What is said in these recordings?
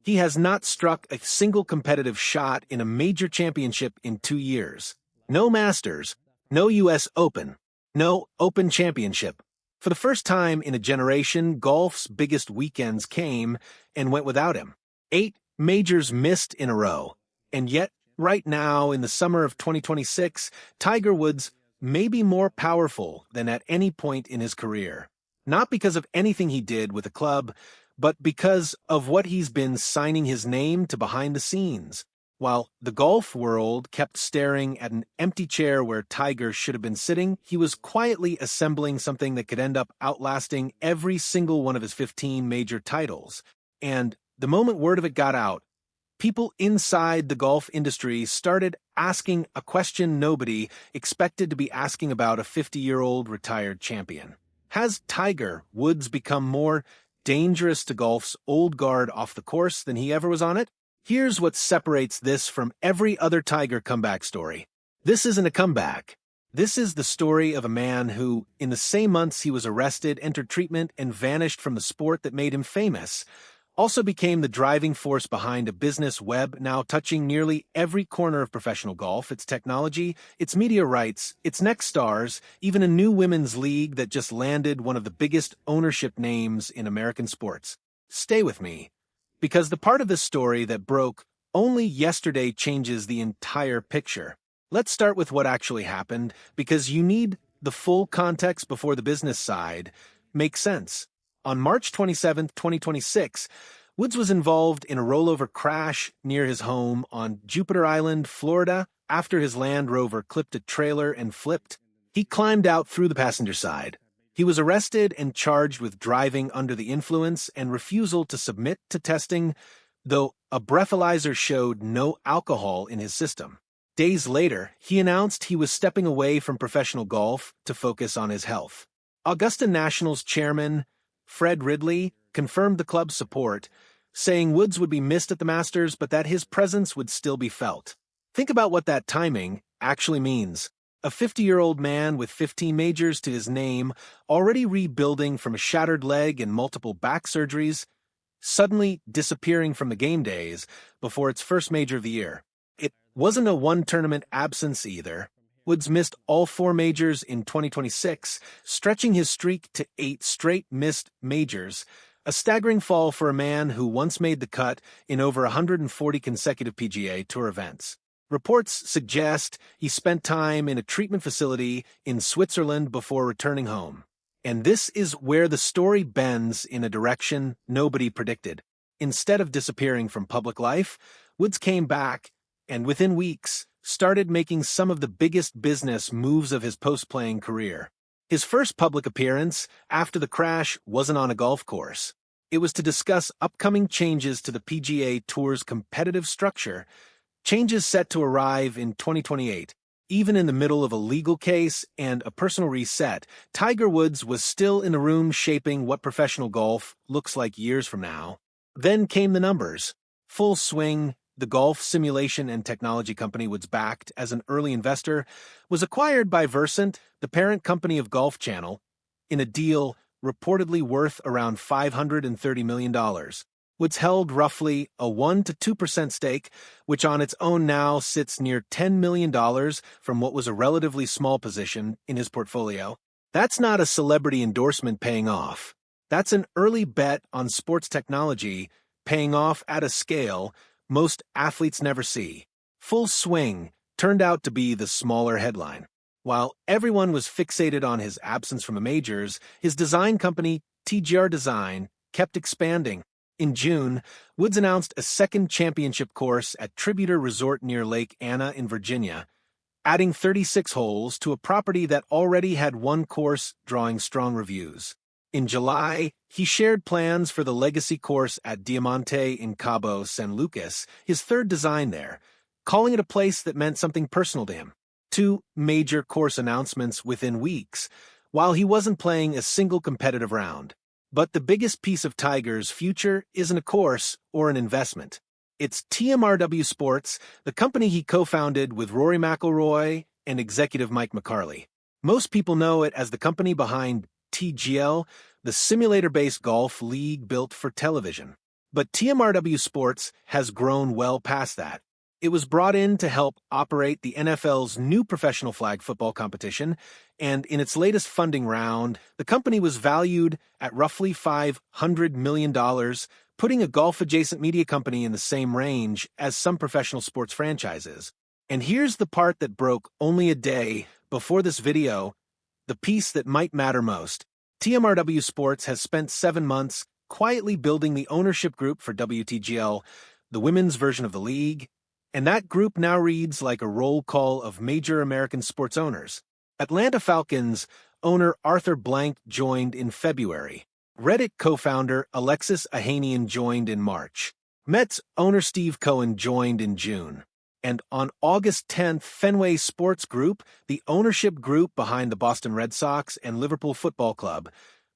He has not struck a single competitive shot in a major championship in 2 years. No Masters, no U.S. Open, no Open Championship. For the first time in a generation, golf's biggest weekends came and went without him. 8 majors missed in a row. And yet, right now, in the summer of 2026, Tiger Woods may be more powerful than at any point in his career. Not because of anything he did with the club, but because of what he's been signing his name to behind the scenes. While the golf world kept staring at an empty chair where Tiger should have been sitting, he was quietly assembling something that could end up outlasting every single one of his 15 major titles. And the moment word of it got out, people inside the golf industry started asking a question nobody expected to be asking about a 50-year-old retired champion. Has Tiger Woods become more dangerous to golf's old guard off the course than he ever was on it? Here's what separates this from every other Tiger comeback story. This isn't a comeback. This is the story of a man who, in the same months he was arrested, entered treatment, and vanished from the sport that made him famous, also became the driving force behind a business web now touching nearly every corner of professional golf, its technology, its media rights, its next stars, even a new women's league that just landed one of the biggest ownership names in American sports. Stay with me, because the part of this story that broke only yesterday changes the entire picture. Let's start with what actually happened, because you need the full context before the business side makes sense. On March 27, 2026, Woods was involved in a rollover crash near his home on Jupiter Island, Florida, after his Land Rover clipped a trailer and flipped. He climbed out through the passenger side. He was arrested and charged with driving under the influence and refusal to submit to testing, though a breathalyzer showed no alcohol in his system. Days later, he announced he was stepping away from professional golf to focus on his health. Augusta National's chairman, Fred Ridley, confirmed the club's support, saying Woods would be missed at the Masters but that his presence would still be felt. Think about what that timing actually means. A 50-year-old man with 15 majors to his name, already rebuilding from a shattered leg and multiple back surgeries, suddenly disappearing from the game days before its first major of the year. It wasn't a one-tournament absence either. Woods missed all 4 majors in 2026, stretching his streak to 8 straight missed majors, a staggering fall for a man who once made the cut in over 140 consecutive PGA Tour events. Reports suggest he spent time in a treatment facility in Switzerland before returning home. And this is where the story bends in a direction nobody predicted. Instead of disappearing from public life, Woods came back, and within weeks, started making some of the biggest business moves of his post-playing career. His first public appearance after the crash wasn't on a golf course. It was to discuss upcoming changes to the PGA Tour's competitive structure, changes set to arrive in 2028. Even in the middle of a legal case and a personal reset, Tiger Woods was still in the room shaping what professional golf looks like years from now. Then came the numbers. Full Swing, the golf simulation and technology company Woods backed as an early investor, was acquired by Versant, the parent company of Golf Channel, in a deal reportedly worth around $530 million. Woods held roughly a 1 to 2% stake, which on its own now sits near $10 million from what was a relatively small position in his portfolio. That's not a celebrity endorsement paying off. That's an early bet on sports technology paying off at a scale most athletes never see. Full Swing turned out to be the smaller headline. While everyone was fixated on his absence from the majors, his design company, TGR Design, kept expanding. In June, Woods announced a second championship course at Tributor Resort near Lake Anna in Virginia, adding 36 holes to a property that already had one course drawing strong reviews. In July, he shared plans for the legacy course at Diamante in Cabo, San Lucas, his third design there, calling it a place that meant something personal to him. 2 major course announcements within weeks, while he wasn't playing a single competitive round. But the biggest piece of Tiger's future isn't a course or an investment. It's TMRW Sports, the company he co-founded with Rory McIlroy and executive Mike McCarley. Most people know it as the company behind TGL, the simulator-based golf league built for television. But TMRW Sports has grown well past that. It was brought in to help operate the NFL's new professional flag football competition, and in its latest funding round, the company was valued at roughly $500 million, putting a golf-adjacent media company in the same range as some professional sports franchises. And here's the part that broke only a day before this video, the piece that might matter most. TMRW Sports has spent 7 months quietly building the ownership group for WTGL, the women's version of the league, and that group now reads like a roll call of major American sports owners. Atlanta Falcons owner Arthur Blank joined in February. Reddit co-founder Alexis Ohanian joined in March. Mets owner Steve Cohen joined in June. And on August 10th, Fenway Sports Group, the ownership group behind the Boston Red Sox and Liverpool Football Club,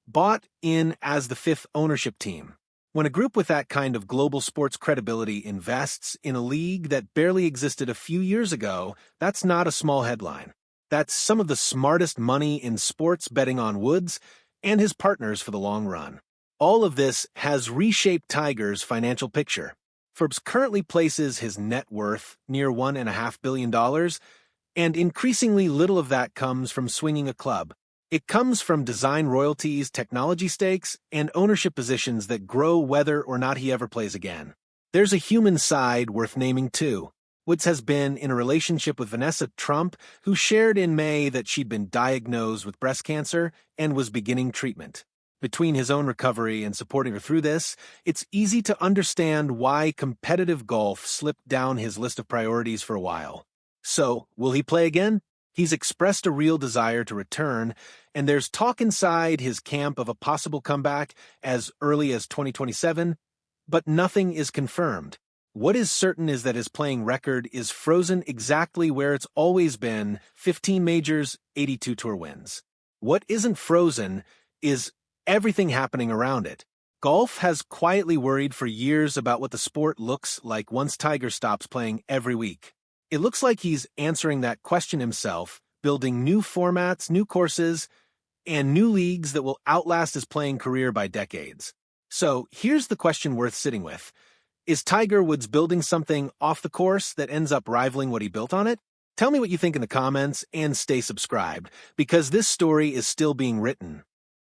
bought in as the 5th ownership team. When a group with that kind of global sports credibility invests in a league that barely existed a few years ago, that's not a small headline. That's some of the smartest money in sports betting on Woods and his partners for the long run. All of this has reshaped Tiger's financial picture. Forbes currently places his net worth near $1.5 billion, and increasingly little of that comes from swinging a club. It comes from design royalties, technology stakes, and ownership positions that grow whether or not he ever plays again. There's a human side worth naming too. Woods has been in a relationship with Vanessa Trump, who shared in May that she'd been diagnosed with breast cancer and was beginning treatment. Between his own recovery and supporting her through this, it's easy to understand why competitive golf slipped down his list of priorities for a while. So, will he play again? He's expressed a real desire to return, and there's talk inside his camp of a possible comeback as early as 2027, but nothing is confirmed. What is certain is that his playing record is frozen exactly where it's always been: 15 majors, 82 tour wins. What isn't frozen is everything happening around it. Golf has quietly worried for years about what the sport looks like once Tiger stops playing every week. It looks like he's answering that question himself, building new formats, new courses, and new leagues that will outlast his playing career by decades. So here's the question worth sitting with. Is Tiger Woods building something off the course that ends up rivaling what he built on it? Tell me what you think in the comments and stay subscribed, because this story is still being written.